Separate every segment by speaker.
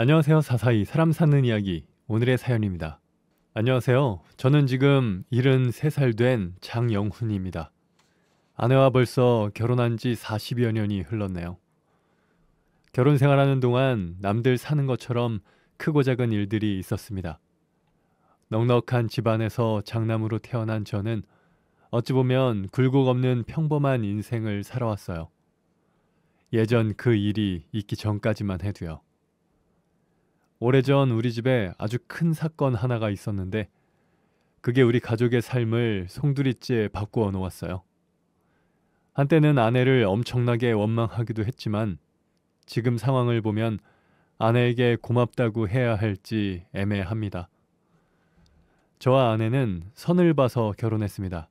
Speaker 1: 안녕하세요. 사사이 사람 사는 이야기 오늘의 사연입니다. 안녕하세요. 저는 지금 73살 된 장영훈입니다. 아내와 벌써 결혼한 지 40여 년이 흘렀네요. 결혼 생활하는 동안 남들 사는 것처럼 크고 작은 일들이 있었습니다. 넉넉한 집안에서 장남으로 태어난 저는 어찌 보면 굴곡 없는 평범한 인생을 살아왔어요. 예전 그 일이 있기 전까지만 해도요. 오래전 우리 집에 아주 큰 사건 하나가 있었는데 그게 우리 가족의 삶을 송두리째 바꾸어 놓았어요. 한때는 아내를 엄청나게 원망하기도 했지만 지금 상황을 보면 아내에게 고맙다고 해야 할지 애매합니다. 저와 아내는 선을 봐서 결혼했습니다.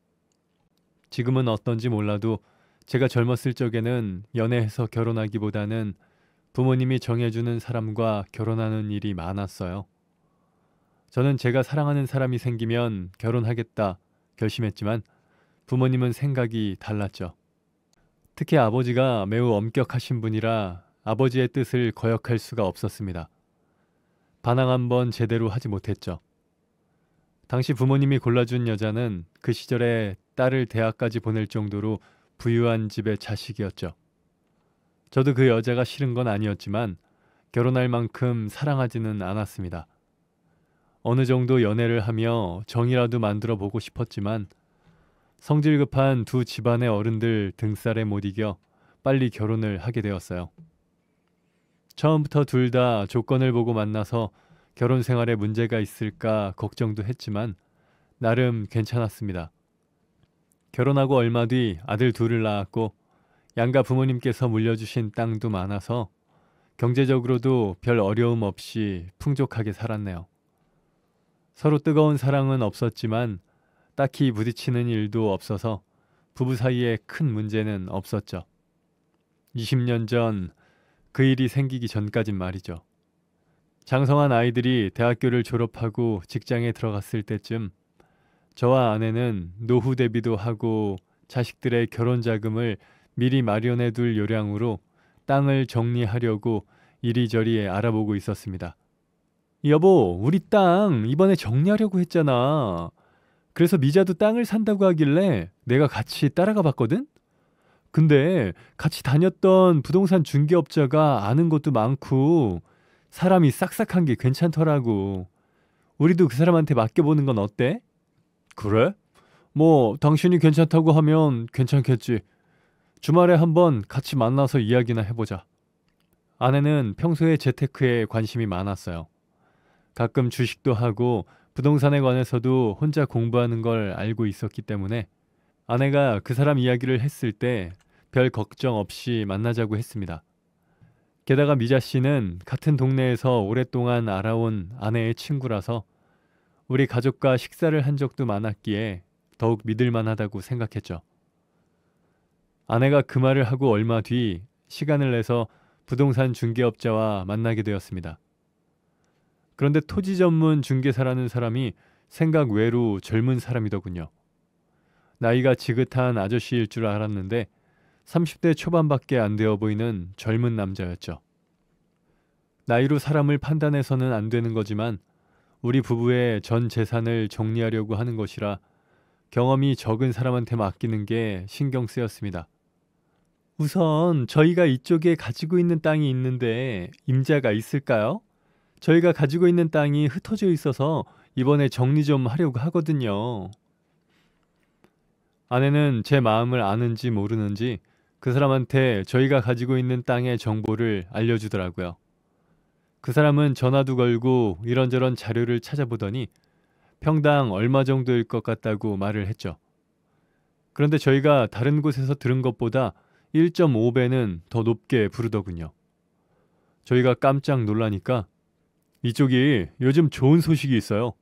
Speaker 1: 지금은 어떤지 몰라도 제가 젊었을 적에는 연애해서 결혼하기보다는 부모님이 정해주는 사람과 결혼하는 일이 많았어요. 저는 제가 사랑하는 사람이 생기면 결혼하겠다 결심했지만 부모님은 생각이 달랐죠. 특히 아버지가 매우 엄격하신 분이라 아버지의 뜻을 거역할 수가 없었습니다. 반항 한번 제대로 하지 못했죠. 당시 부모님이 골라준 여자는 그 시절에 딸을 대학까지 보낼 정도로 부유한 집의 자식이었죠. 저도 그 여자가 싫은 건 아니었지만 결혼할 만큼 사랑하지는 않았습니다. 어느 정도 연애를 하며 정이라도 만들어 보고 싶었지만 성질 급한 두 집안의 어른들 등살에 못 이겨 빨리 결혼을 하게 되었어요. 처음부터 둘 다 조건을 보고 만나서 결혼 생활에 문제가 있을까 걱정도 했지만 나름 괜찮았습니다. 결혼하고 얼마 뒤 아들 둘을 낳았고 양가 부모님께서 물려주신 땅도 많아서 경제적으로도 별 어려움 없이 풍족하게 살았네요. 서로 뜨거운 사랑은 없었지만 딱히 부딪히는 일도 없어서 부부 사이에 큰 문제는 없었죠. 20년 전 그 일이 생기기 전까진 말이죠. 장성한 아이들이 대학교를 졸업하고 직장에 들어갔을 때쯤 저와 아내는 노후 대비도 하고 자식들의 결혼 자금을 미리 마련해 둘 요량으로 땅을 정리하려고 이리저리 알아보고 있었습니다. 여보, 우리 땅 이번에 정리하려고 했잖아. 그래서 미자도 땅을 산다고 하길래 내가 같이 따라가 봤거든? 근데 같이 다녔던 부동산 중개업자가 아는 것도 많고 사람이 싹싹한 게 괜찮더라고. 우리도 그 사람한테 맡겨보는 건 어때? 그래? 뭐 당신이 괜찮다고 하면 괜찮겠지. 주말에 한번 같이 만나서 이야기나 해보자. 아내는 평소에 재테크에 관심이 많았어요. 가끔 주식도 하고 부동산에 관해서도 혼자 공부하는 걸 알고 있었기 때문에 아내가 그 사람 이야기를 했을 때 별 걱정 없이 만나자고 했습니다. 게다가 미자 씨는 같은 동네에서 오랫동안 알아온 아내의 친구라서 우리 가족과 식사를 한 적도 많았기에 더욱 믿을 만하다고 생각했죠. 아내가 그 말을 하고 얼마 뒤 시간을 내서 부동산 중개업자와 만나게 되었습니다. 그런데 토지 전문 중개사라는 사람이 생각 외로 젊은 사람이더군요. 나이가 지긋한 아저씨일 줄 알았는데 30대 초반밖에 안 되어 보이는 젊은 남자였죠. 나이로 사람을 판단해서는 안 되는 거지만 우리 부부의 전 재산을 정리하려고 하는 것이라 경험이 적은 사람한테 맡기는 게 신경 쓰였습니다. 우선 저희가 이쪽에 가지고 있는 땅이 있는데 임자가 있을까요? 저희가 가지고 있는 땅이 흩어져 있어서 이번에 정리 좀 하려고 하거든요. 아내는 제 마음을 아는지 모르는지 그 사람한테 저희가 가지고 있는 땅의 정보를 알려주더라고요. 그 사람은 전화도 걸고 이런저런 자료를 찾아보더니 평당 얼마 정도일 것 같다고 말을 했죠. 그런데 저희가 다른 곳에서 들은 것보다 1.5배는 더 높게 부르더군요. 저희가 깜짝 놀라니까 이쪽이 요즘 좋은 소식이 있어요.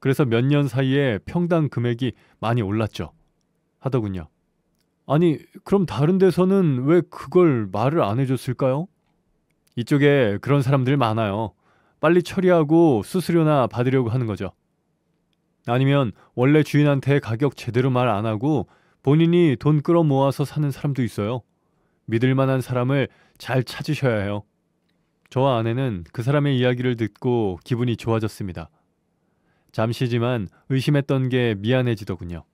Speaker 1: 그래서 몇 년 사이에 평당 금액이 많이 올랐죠. 하더군요. 아니, 그럼 다른 데서는 왜 그걸 말을 안 해줬을까요? 이쪽에 그런 사람들 많아요. 빨리 처리하고 수수료나 받으려고 하는 거죠. 아니면 원래 주인한테 가격 제대로 말 안 하고 본인이 돈 끌어 모아서 사는 사람도 있어요. 믿을 만한 사람을 잘 찾으셔야 해요. 저와 아내는 그 사람의 이야기를 듣고 기분이 좋아졌습니다. 잠시지만 의심했던 게 미안해지더군요.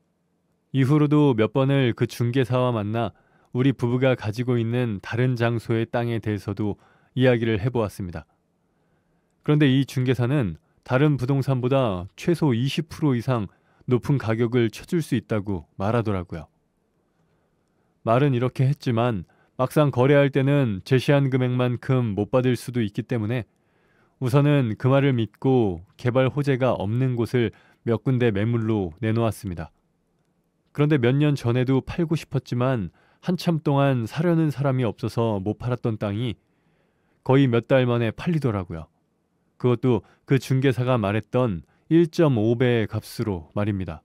Speaker 1: 이후로도 몇 번을 그 중개사와 만나 우리 부부가 가지고 있는 다른 장소의 땅에 대해서도 이야기를 해보았습니다. 그런데 이 중개사는 다른 부동산보다 최소 20% 이상 높은 가격을 쳐줄 수 있다고 말하더라고요. 말은 이렇게 했지만 막상 거래할 때는 제시한 금액만큼 못 받을 수도 있기 때문에 우선은 그 말을 믿고 개발 호재가 없는 곳을 몇 군데 매물로 내놓았습니다. 그런데 몇 년 전에도 팔고 싶었지만 한참 동안 사려는 사람이 없어서 못 팔았던 땅이 거의 몇 달 만에 팔리더라고요. 그것도 그 중개사가 말했던 1.5배의 값으로 말입니다.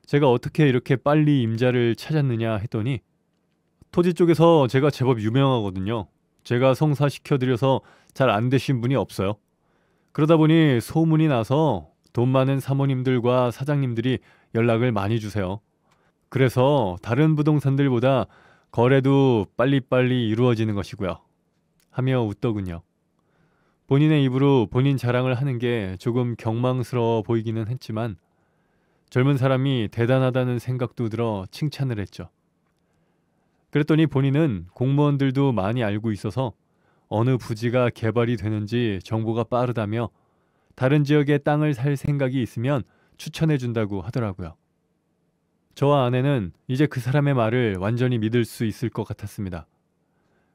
Speaker 1: 제가 어떻게 이렇게 빨리 임자를 찾았느냐 했더니 토지 쪽에서 제가 제법 유명하거든요. 제가 성사시켜드려서 잘 안 되신 분이 없어요. 그러다 보니 소문이 나서 돈 많은 사모님들과 사장님들이 연락을 많이 주세요. 그래서 다른 부동산들보다 거래도 빨리빨리 이루어지는 것이고요. 하며 웃더군요. 본인의 입으로 본인 자랑을 하는 게 조금 경망스러워 보이기는 했지만 젊은 사람이 대단하다는 생각도 들어 칭찬을 했죠. 그랬더니 본인은 공무원들도 많이 알고 있어서 어느 부지가 개발이 되는지 정보가 빠르다며 다른 지역에 땅을 살 생각이 있으면 추천해 준다고 하더라고요. 저와 아내는 이제 그 사람의 말을 완전히 믿을 수 있을 것 같았습니다.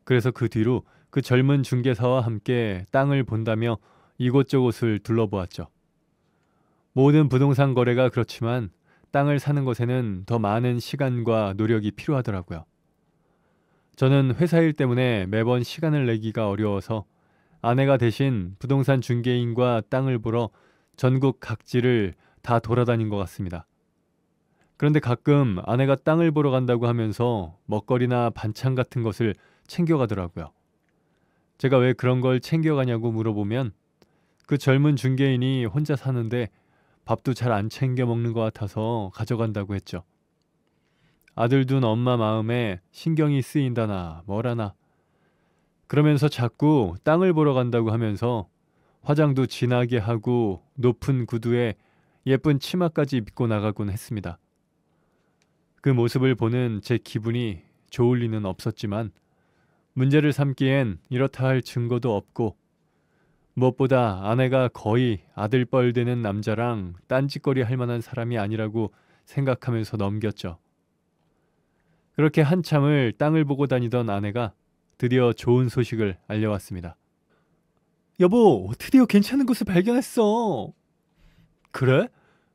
Speaker 1: 그래서 그 뒤로 그 젊은 중개사와 함께 땅을 본다며 이곳저곳을 둘러보았죠. 모든 부동산 거래가 그렇지만 땅을 사는 것에는 더 많은 시간과 노력이 필요하더라고요. 저는 회사 일 때문에 매번 시간을 내기가 어려워서 아내가 대신 부동산 중개인과 땅을 보러 전국 각지를 다 돌아다닌 것 같습니다. 그런데 가끔 아내가 땅을 보러 간다고 하면서 먹거리나 반찬 같은 것을 챙겨가더라고요. 제가 왜 그런 걸 챙겨가냐고 물어보면 그 젊은 중개인이 혼자 사는데 밥도 잘 안 챙겨 먹는 것 같아서 가져간다고 했죠. 아들 둔 엄마 마음에 신경이 쓰인다나 뭐라나. 그러면서 자꾸 땅을 보러 간다고 하면서 화장도 진하게 하고 높은 구두에 예쁜 치마까지 입고 나가곤 했습니다. 그 모습을 보는 제 기분이 좋을 리는 없었지만 문제를 삼기엔 이렇다 할 증거도 없고 무엇보다 아내가 거의 아들뻘 되는 남자랑 딴짓거리 할 만한 사람이 아니라고 생각하면서 넘겼죠. 그렇게 한참을 땅을 보고 다니던 아내가 드디어 좋은 소식을 알려왔습니다. 여보, 드디어 괜찮은 곳을 발견했어. 그래?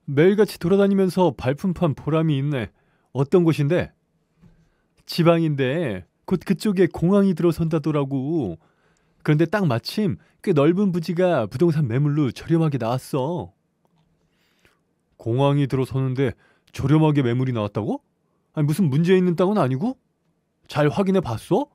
Speaker 1: 매일같이 돌아다니면서 발품판 보람이 있네. 어떤 곳인데? 지방인데 곧 그쪽에 공항이 들어선다더라고. 그런데 딱 마침 꽤 넓은 부지가 부동산 매물로 저렴하게 나왔어. 공항이 들어서는데 저렴하게 매물이 나왔다고? 아니 무슨 문제 있는 땅은 아니고? 잘 확인해 봤어?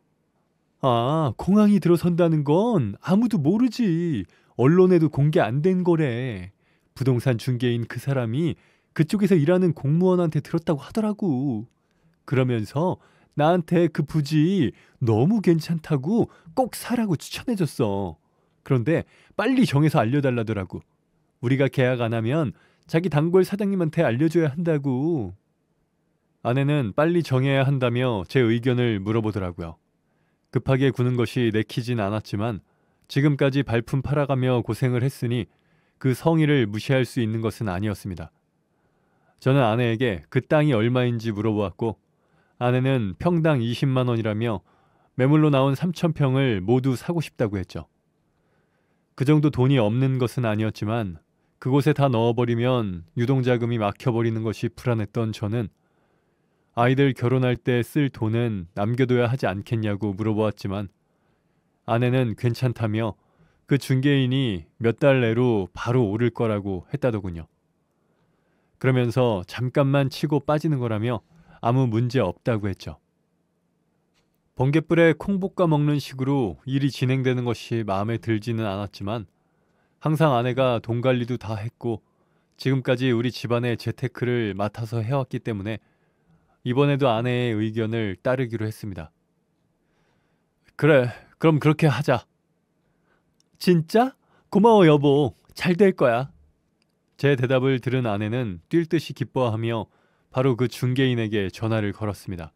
Speaker 1: 아, 공항이 들어선다는 건 아무도 모르지. 언론에도 공개 안 된 거래. 부동산 중개인 그 사람이 그쪽에서 일하는 공무원한테 들었다고 하더라고. 그러면서 나한테 그 부지 너무 괜찮다고 꼭 사라고 추천해줬어. 그런데 빨리 정해서 알려달라더라고. 우리가 계약 안 하면 자기 단골 사장님한테 알려줘야 한다고. 아내는 빨리 정해야 한다며 제 의견을 물어보더라고요. 급하게 구는 것이 내키진 않았지만 지금까지 발품 팔아가며 고생을 했으니 그 성의를 무시할 수 있는 것은 아니었습니다. 저는 아내에게 그 땅이 얼마인지 물어보았고 아내는 평당 20만 원이라며 매물로 나온 3,000평을 모두 사고 싶다고 했죠. 그 정도 돈이 없는 것은 아니었지만 그곳에 다 넣어버리면 유동자금이 막혀버리는 것이 불안했던 저는 아이들 결혼할 때 쓸 돈은 남겨둬야 하지 않겠냐고 물어보았지만 아내는 괜찮다며 그 중개인이 몇 달 내로 바로 오를 거라고 했다더군요. 그러면서 잠깐만 치고 빠지는 거라며 아무 문제 없다고 했죠. 번갯불에 콩 볶아 먹는 식으로 일이 진행되는 것이 마음에 들지는 않았지만 항상 아내가 돈 관리도 다 했고 지금까지 우리 집안의 재테크를 맡아서 해왔기 때문에 이번에도 아내의 의견을 따르기로 했습니다. 그래, 그럼 그렇게 하자. 진짜? 고마워 여보. 잘 될 거야. 제 대답을 들은 아내는 뛸 듯이 기뻐하며 바로 그 중개인에게 전화를 걸었습니다.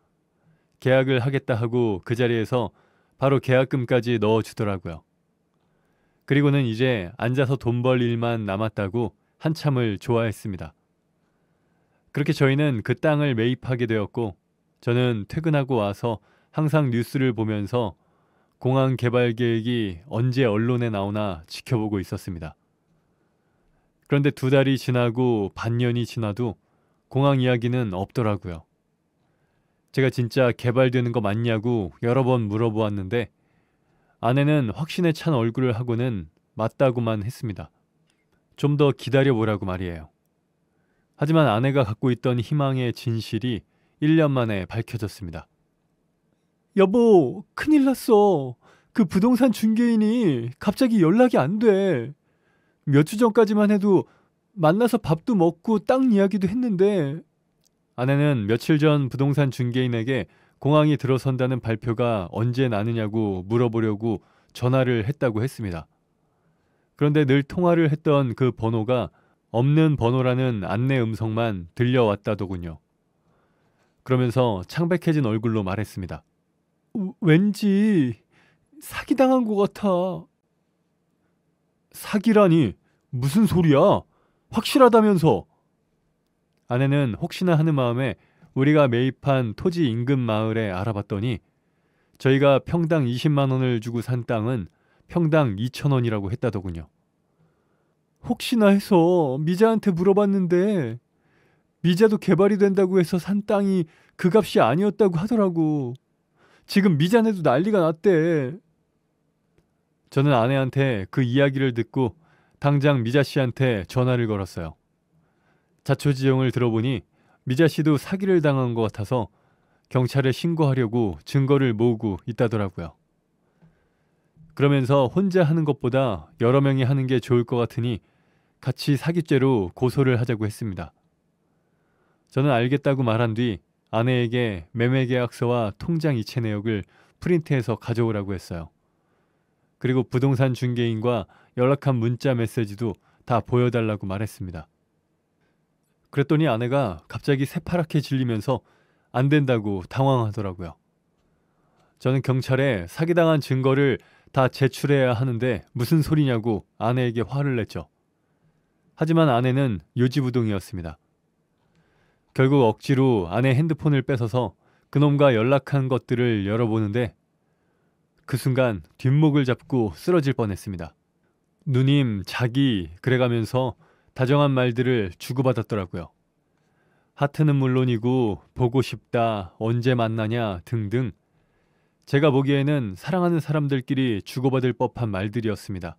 Speaker 1: 계약을 하겠다 하고 그 자리에서 바로 계약금까지 넣어주더라고요. 그리고는 이제 앉아서 돈 벌 일만 남았다고 한참을 좋아했습니다. 그렇게 저희는 그 땅을 매입하게 되었고 저는 퇴근하고 와서 항상 뉴스를 보면서 공항 개발 계획이 언제 언론에 나오나 지켜보고 있었습니다. 그런데 2달이 지나고 반년이 지나도 공항 이야기는 없더라고요. 제가 진짜 개발되는 거 맞냐고 여러 번 물어보았는데 아내는 확신에 찬 얼굴을 하고는 맞다고만 했습니다. 좀 더 기다려보라고 말이에요. 하지만 아내가 갖고 있던 희망의 진실이 1년 만에 밝혀졌습니다. 여보, 큰일 났어. 그 부동산 중개인이 갑자기 연락이 안 돼. 몇 주 전까지만 해도 만나서 밥도 먹고 땅 이야기도 했는데 아내는 며칠 전 부동산 중개인에게 공항이 들어선다는 발표가 언제 나느냐고 물어보려고 전화를 했다고 했습니다. 그런데 늘 통화를 했던 그 번호가 없는 번호라는 안내 음성만 들려왔다더군요. 그러면서 창백해진 얼굴로 말했습니다. 왠지 사기당한 것 같아. 사기라니 무슨 소리야? 확실하다면서. 아내는 혹시나 하는 마음에 우리가 매입한 토지 인근 마을에 알아봤더니 저희가 평당 20만 원을 주고 산 땅은 평당 2천 원이라고 했다더군요. 혹시나 해서 미자한테 물어봤는데 미자도 개발이 된다고 해서 산 땅이 그 값이 아니었다고 하더라고. 지금 미자네도 난리가 났대. 저는 아내한테 그 이야기를 듣고 당장 미자 씨한테 전화를 걸었어요. 자초지종을 들어보니 미자 씨도 사기를 당한 것 같아서 경찰에 신고하려고 증거를 모으고 있다더라고요. 그러면서 혼자 하는 것보다 여러 명이 하는 게 좋을 것 같으니 같이 사기죄로 고소를 하자고 했습니다. 저는 알겠다고 말한 뒤 아내에게 매매계약서와 통장 이체 내역을 프린트해서 가져오라고 했어요. 그리고 부동산 중개인과 연락한 문자 메시지도 다 보여달라고 말했습니다. 그랬더니 아내가 갑자기 새파랗게 질리면서 안 된다고 당황하더라고요. 저는 경찰에 사기당한 증거를 다 제출해야 하는데 무슨 소리냐고 아내에게 화를 냈죠. 하지만 아내는 요지부동이었습니다. 결국 억지로 아내 핸드폰을 뺏어서 그놈과 연락한 것들을 열어보는데 그 순간 뒷목을 잡고 쓰러질 뻔했습니다. 누님, 자기 그래가면서 다정한 말들을 주고받았더라고요. 하트는 물론이고 보고 싶다, 언제 만나냐 등등 제가 보기에는 사랑하는 사람들끼리 주고받을 법한 말들이었습니다.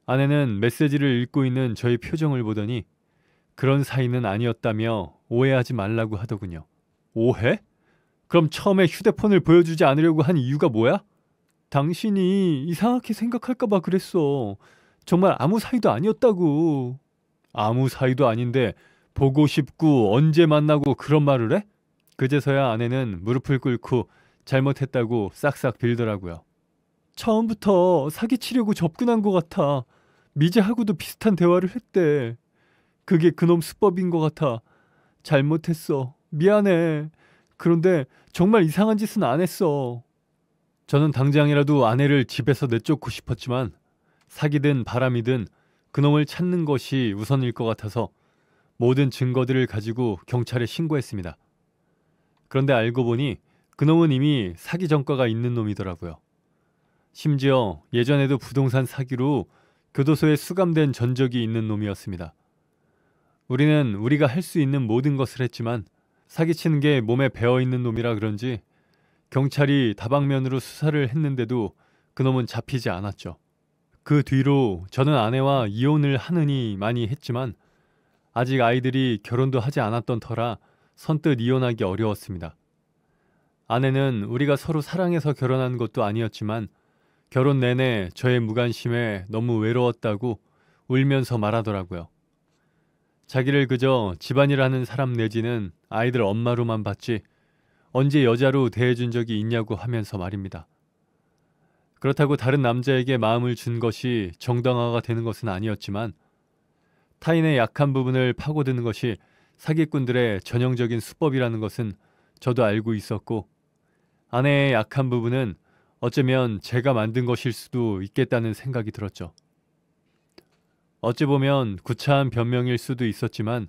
Speaker 1: 아내는 메시지를 읽고 있는 저의 표정을 보더니 그런 사이는 아니었다며 오해하지 말라고 하더군요. 오해? 그럼 처음에 휴대폰을 보여주지 않으려고 한 이유가 뭐야? 당신이 이상하게 생각할까봐 그랬어. 정말 아무 사이도 아니었다고. 아무 사이도 아닌데 보고 싶고 언제 만나고 그런 말을 해? 그제서야 아내는 무릎을 꿇고 잘못했다고 싹싹 빌더라고요. 처음부터 사기치려고 접근한 것 같아. 미자하고도 비슷한 대화를 했대. 그게 그놈 수법인 것 같아. 잘못했어. 미안해. 그런데 정말 이상한 짓은 안 했어. 저는 당장이라도 아내를 집에서 내쫓고 싶었지만 사기든 바람이든 그놈을 찾는 것이 우선일 것 같아서 모든 증거들을 가지고 경찰에 신고했습니다. 그런데 알고 보니 그놈은 이미 사기 전과가 있는 놈이더라고요. 심지어 예전에도 부동산 사기로 교도소에 수감된 전적이 있는 놈이었습니다. 우리는 우리가 할 수 있는 모든 것을 했지만 사기치는 게 몸에 배어있는 놈이라 그런지 경찰이 다방면으로 수사를 했는데도 그놈은 잡히지 않았죠. 그 뒤로 저는 아내와 이혼을 하느니 많이 했지만 아직 아이들이 결혼도 하지 않았던 터라 선뜻 이혼하기 어려웠습니다. 아내는 우리가 서로 사랑해서 결혼한 것도 아니었지만 결혼 내내 저의 무관심에 너무 외로웠다고 울면서 말하더라고요. 자기를 그저 집안일하는 사람 내지는 아이들 엄마로만 봤지 언제 여자로 대해준 적이 있냐고 하면서 말입니다. 그렇다고 다른 남자에게 마음을 준 것이 정당화가 되는 것은 아니었지만 타인의 약한 부분을 파고드는 것이 사기꾼들의 전형적인 수법이라는 것은 저도 알고 있었고 아내의 약한 부분은 어쩌면 제가 만든 것일 수도 있겠다는 생각이 들었죠. 어찌 보면 구차한 변명일 수도 있었지만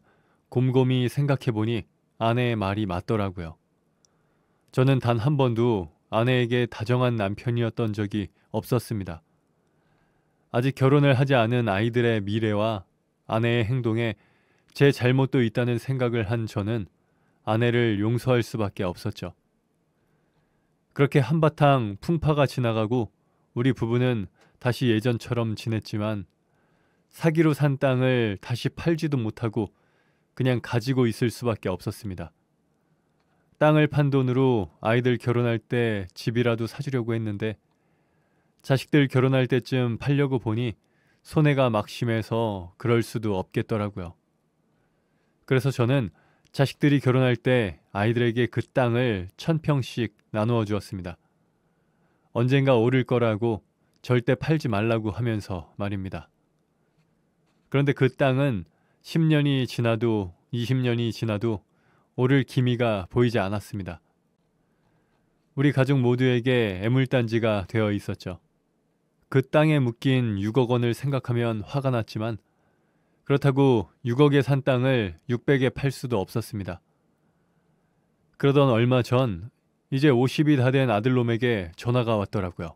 Speaker 1: 곰곰이 생각해보니 아내의 말이 맞더라고요. 저는 단 한 번도 아내에게 다정한 남편이었던 적이 없었습니다. 아직 결혼을 하지 않은 아이들의 미래와 아내의 행동에 제 잘못도 있다는 생각을 한 저는 아내를 용서할 수밖에 없었죠. 그렇게 한바탕 풍파가 지나가고 우리 부부는 다시 예전처럼 지냈지만 사기로 산 땅을 다시 팔지도 못하고 그냥 가지고 있을 수밖에 없었습니다. 땅을 판 돈으로 아이들 결혼할 때 집이라도 사주려고 했는데 자식들 결혼할 때쯤 팔려고 보니 손해가 막심해서 그럴 수도 없겠더라고요. 그래서 저는 자식들이 결혼할 때 아이들에게 그 땅을 1000평씩 나누어 주었습니다. 언젠가 오를 거라고 절대 팔지 말라고 하면서 말입니다. 그런데 그 땅은 10년이 지나도 20년이 지나도 오를 기미가 보이지 않았습니다. 우리 가족 모두에게 애물단지가 되어 있었죠. 그 땅에 묶인 6억 원을 생각하면 화가 났지만 그렇다고 6억에 산 땅을 600에 팔 수도 없었습니다. 그러던 얼마 전 이제 50이 다 된 아들놈에게 전화가 왔더라고요.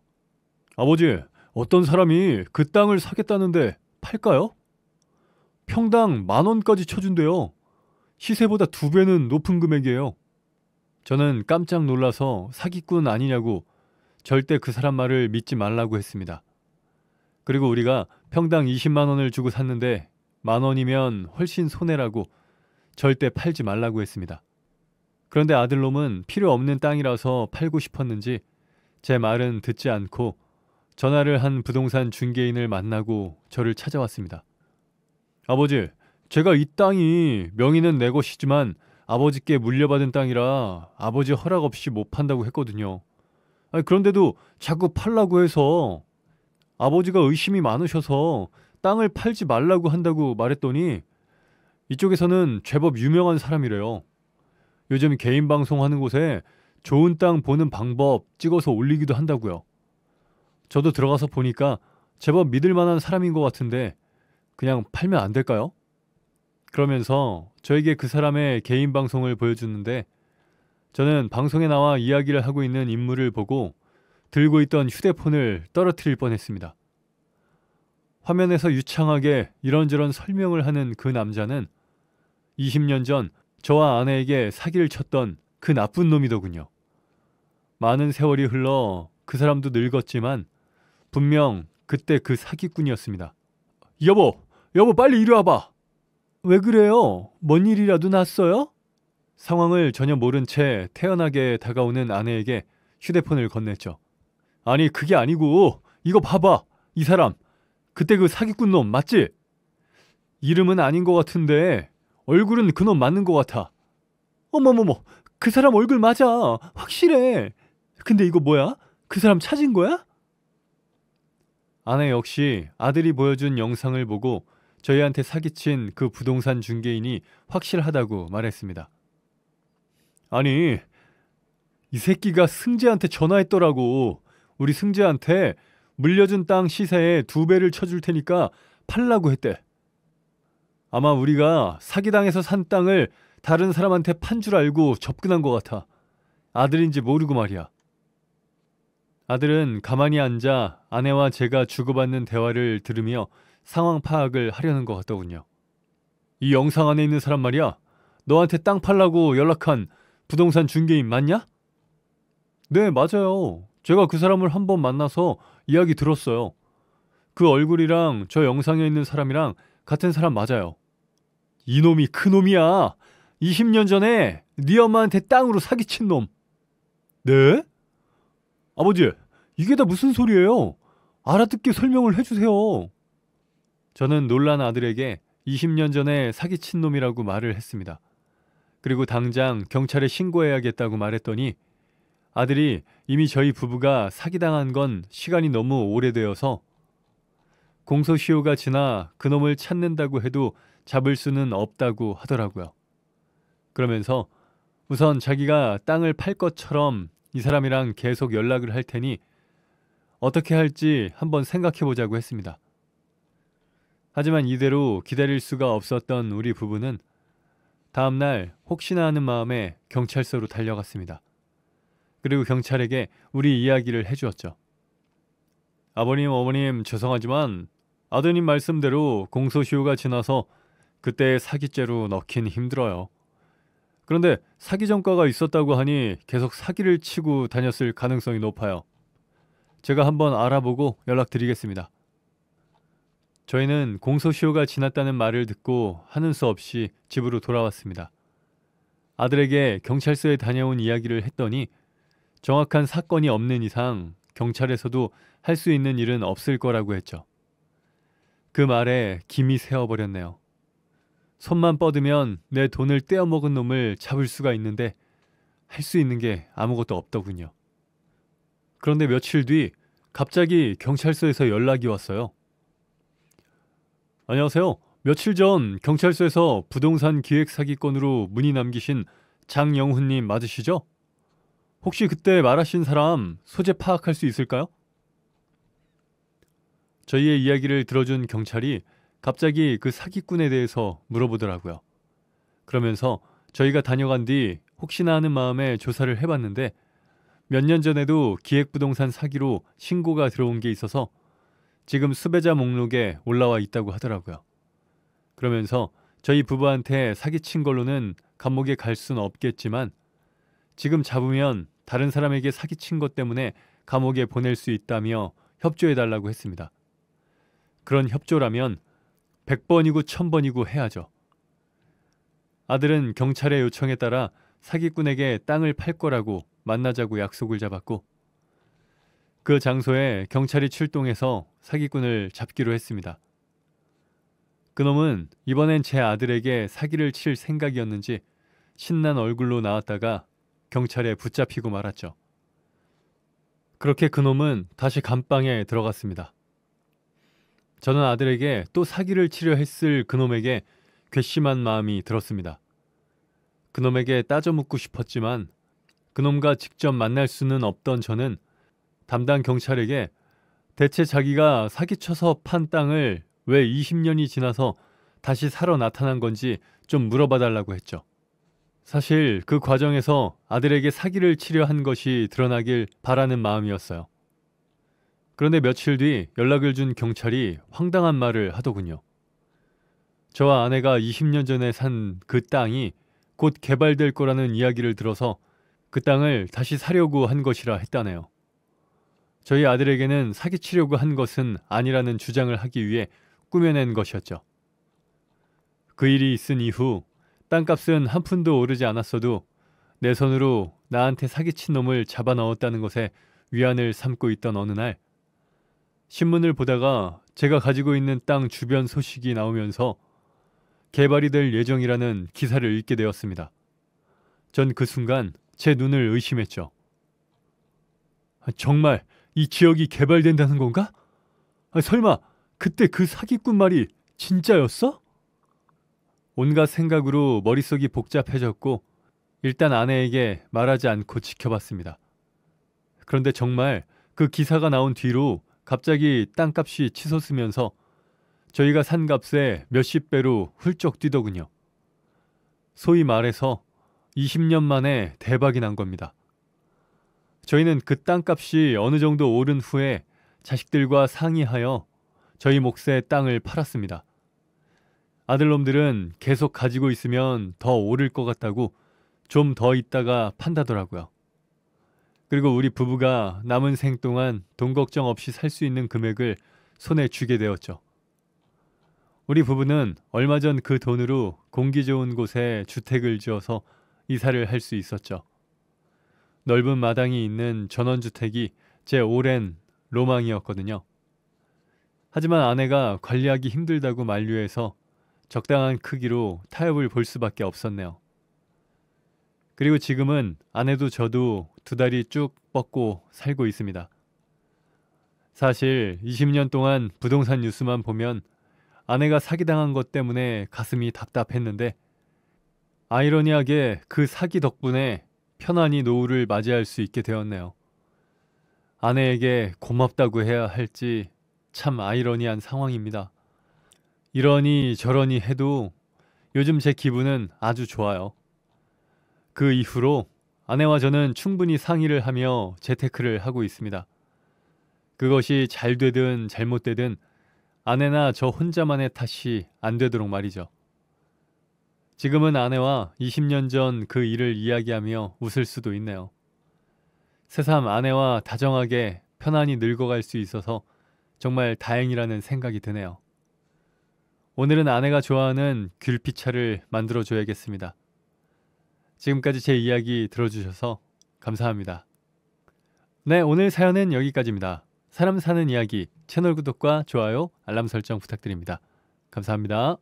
Speaker 1: 아버지, 어떤 사람이 그 땅을 사겠다는데 팔까요? 평당 10,000원까지 쳐준대요. 시세보다 2배는 높은 금액이에요. 저는 깜짝 놀라서 사기꾼 아니냐고 절대 그 사람 말을 믿지 말라고 했습니다. 그리고 우리가 평당 20만 원을 주고 샀는데 10,000원이면 훨씬 손해라고 절대 팔지 말라고 했습니다. 그런데 아들놈은 필요 없는 땅이라서 팔고 싶었는지 제 말은 듣지 않고 전화를 한 부동산 중개인을 만나고 저를 찾아왔습니다. 아버지, 제가 이 땅이 명의는 내 것이지만 아버지께 물려받은 땅이라 아버지 허락 없이 못 판다고 했거든요. 그런데도 자꾸 팔라고 해서 아버지가 의심이 많으셔서 땅을 팔지 말라고 한다고 말했더니 이쪽에서는 제법 유명한 사람이래요. 요즘 개인 방송하는 곳에 좋은 땅 보는 방법 찍어서 올리기도 한다고요. 저도 들어가서 보니까 제법 믿을 만한 사람인 것 같은데 그냥 팔면 안 될까요? 그러면서 저에게 그 사람의 개인 방송을 보여주는데 저는 방송에 나와 이야기를 하고 있는 인물을 보고 들고 있던 휴대폰을 떨어뜨릴 뻔했습니다. 화면에서 유창하게 이런저런 설명을 하는 그 남자는 20년 전 저와 아내에게 사기를 쳤던 그 나쁜 놈이더군요. 많은 세월이 흘러 그 사람도 늙었지만 분명 그때 그 사기꾼이었습니다. 여보 빨리 이리 와봐. 왜 그래요? 뭔 일이라도 났어요? 상황을 전혀 모른 채 태연하게 다가오는 아내에게 휴대폰을 건넸죠. 아니 그게 아니고 이거 봐봐. 이 사람 그때 그 사기꾼 놈 맞지? 이름은 아닌 것 같은데 얼굴은 그놈 맞는 것 같아. 어머머머 그 사람 얼굴 맞아. 확실해. 근데 이거 뭐야? 그 사람 찾은 거야? 아내 역시 아들이 보여준 영상을 보고 저희한테 사기친 그 부동산 중개인이 확실하다고 말했습니다. 아니 이 새끼가 승재한테 전화했더라고. 우리 승재한테 물려준 땅 시세에 2배를 쳐줄 테니까 팔라고 했대. 아마 우리가 사기당해서 산 땅을 다른 사람한테 판 줄 알고 접근한 것 같아. 아들인지 모르고 말이야. 아들은 가만히 앉아 아내와 제가 주고받는 대화를 들으며 상황 파악을 하려는 것 같더군요. 이 영상 안에 있는 사람 말이야. 너한테 땅 팔라고 연락한 부동산 중개인 맞냐? 네, 맞아요. 제가 그 사람을 한번 만나서 이야기 들었어요. 그 얼굴이랑 저 영상에 있는 사람이랑 같은 사람 맞아요. 이놈이 그놈이야. 20년 전에 네 엄마한테 땅으로 사기친 놈. 네? 아버지, 이게 다 무슨 소리예요? 알아듣게 설명을 해주세요. 저는 놀란 아들에게 20년 전에 사기친 놈이라고 말을 했습니다. 그리고 당장 경찰에 신고해야겠다고 말했더니 아들이 이미 저희 부부가 사기당한 건 시간이 너무 오래되어서 공소시효가 지나 그놈을 찾는다고 해도 잡을 수는 없다고 하더라고요. 그러면서 우선 자기가 땅을 팔 것처럼 이 사람이랑 계속 연락을 할 테니 어떻게 할지 한번 생각해 보자고 했습니다. 하지만 이대로 기다릴 수가 없었던 우리 부부는 다음날 혹시나 하는 마음에 경찰서로 달려갔습니다. 그리고 경찰에게 우리 이야기를 해주었죠. 아버님, 어머님 죄송하지만 아드님 말씀대로 공소시효가 지나서 그때 사기죄로 넣긴 힘들어요. 그런데 사기 전과가 있었다고 하니 계속 사기를 치고 다녔을 가능성이 높아요. 제가 한번 알아보고 연락드리겠습니다. 저희는 공소시효가 지났다는 말을 듣고 하는 수 없이 집으로 돌아왔습니다. 아들에게 경찰서에 다녀온 이야기를 했더니 정확한 사건이 없는 이상 경찰에서도 할 수 있는 일은 없을 거라고 했죠. 그 말에 김이 새어버렸네요. 손만 뻗으면 내 돈을 떼어먹은 놈을 잡을 수가 있는데 할 수 있는 게 아무것도 없더군요. 그런데 며칠 뒤 갑자기 경찰서에서 연락이 왔어요. 안녕하세요. 며칠 전 경찰서에서 부동산 기획 사기건으로 문의 남기신 장영훈님 맞으시죠? 혹시 그때 말하신 사람 소재 파악할 수 있을까요? 저희의 이야기를 들어준 경찰이 갑자기 그 사기꾼에 대해서 물어보더라고요. 그러면서 저희가 다녀간 뒤 혹시나 하는 마음에 조사를 해봤는데 몇 년 전에도 기획부동산 사기로 신고가 들어온 게 있어서 지금 수배자 목록에 올라와 있다고 하더라고요. 그러면서 저희 부부한테 사기친 걸로는 감옥에 갈 수는 없겠지만 지금 잡으면 다른 사람에게 사기친 것 때문에 감옥에 보낼 수 있다며 협조해달라고 했습니다. 그런 협조라면 100번이고 1000번이고 해야죠. 아들은 경찰의 요청에 따라 사기꾼에게 땅을 팔 거라고 만나자고 약속을 잡았고 그 장소에 경찰이 출동해서 사기꾼을 잡기로 했습니다. 그놈은 이번엔 제 아들에게 사기를 칠 생각이었는지 신난 얼굴로 나왔다가 경찰에 붙잡히고 말았죠. 그렇게 그놈은 다시 감방에 들어갔습니다. 저는 아들에게 또 사기를 치려 했을 그놈에게 괘씸한 마음이 들었습니다. 그놈에게 따져 묻고 싶었지만 그놈과 직접 만날 수는 없던 저는 담당 경찰에게 대체 자기가 사기쳐서 판 땅을 왜 20년이 지나서 다시 사러 나타난 건지 좀 물어봐 달라고 했죠. 사실 그 과정에서 아들에게 사기를 치려 한 것이 드러나길 바라는 마음이었어요. 그런데 며칠 뒤 연락을 준 경찰이 황당한 말을 하더군요. 저와 아내가 20년 전에 산 그 땅이 곧 개발될 거라는 이야기를 들어서 그 땅을 다시 사려고 한 것이라 했다네요. 저희 아들에게는 사기치려고 한 것은 아니라는 주장을 하기 위해 꾸며낸 것이었죠. 그 일이 있은 이후 땅값은 한 푼도 오르지 않았어도 내 손으로 나한테 사기친 놈을 잡아 넣었다는 것에 위안을 삼고 있던 어느 날 신문을 보다가 제가 가지고 있는 땅 주변 소식이 나오면서 개발이 될 예정이라는 기사를 읽게 되었습니다. 전 그 순간 제 눈을 의심했죠. 정말 이 지역이 개발된다는 건가? 설마 그때 그 사기꾼 말이 진짜였어? 온갖 생각으로 머릿속이 복잡해졌고 일단 아내에게 말하지 않고 지켜봤습니다. 그런데 정말 그 기사가 나온 뒤로 갑자기 땅값이 치솟으면서 저희가 산 값의 몇십 배로 훌쩍 뛰더군요. 소위 말해서 20년 만에 대박이 난 겁니다. 저희는 그 땅값이 어느 정도 오른 후에 자식들과 상의하여 저희 몫의 땅을 팔았습니다. 아들놈들은 계속 가지고 있으면 더 오를 것 같다고 좀 더 있다가 판다더라고요. 그리고 우리 부부가 남은 생 동안 돈 걱정 없이 살 수 있는 금액을 손에 쥐게 되었죠. 우리 부부는 얼마 전 그 돈으로 공기 좋은 곳에 주택을 지어서 이사를 할 수 있었죠. 넓은 마당이 있는 전원주택이 제 오랜 로망이었거든요. 하지만 아내가 관리하기 힘들다고 만류해서 적당한 크기로 타협을 볼 수밖에 없었네요. 그리고 지금은 아내도 저도 두 다리 쭉 뻗고 살고 있습니다. 사실 20년 동안 부동산 뉴스만 보면 아내가 사기당한 것 때문에 가슴이 답답했는데 아이러니하게 그 사기 덕분에 편안히 노후를 맞이할 수 있게 되었네요. 아내에게 고맙다고 해야 할지 참 아이러니한 상황입니다. 이러니 저러니 해도 요즘 제 기분은 아주 좋아요. 그 이후로 아내와 저는 충분히 상의를 하며 재테크를 하고 있습니다. 그것이 잘 되든 잘못되든 아내나 저 혼자만의 탓이 안 되도록 말이죠. 지금은 아내와 20년 전 그 일을 이야기하며 웃을 수도 있네요. 새삼 아내와 다정하게 편안히 늙어갈 수 있어서 정말 다행이라는 생각이 드네요. 오늘은 아내가 좋아하는 귤피차를 만들어줘야겠습니다. 지금까지 제 이야기 들어주셔서 감사합니다. 네, 오늘 사연은 여기까지입니다. 사람 사는 이야기 채널 구독과 좋아요, 알람 설정 부탁드립니다. 감사합니다.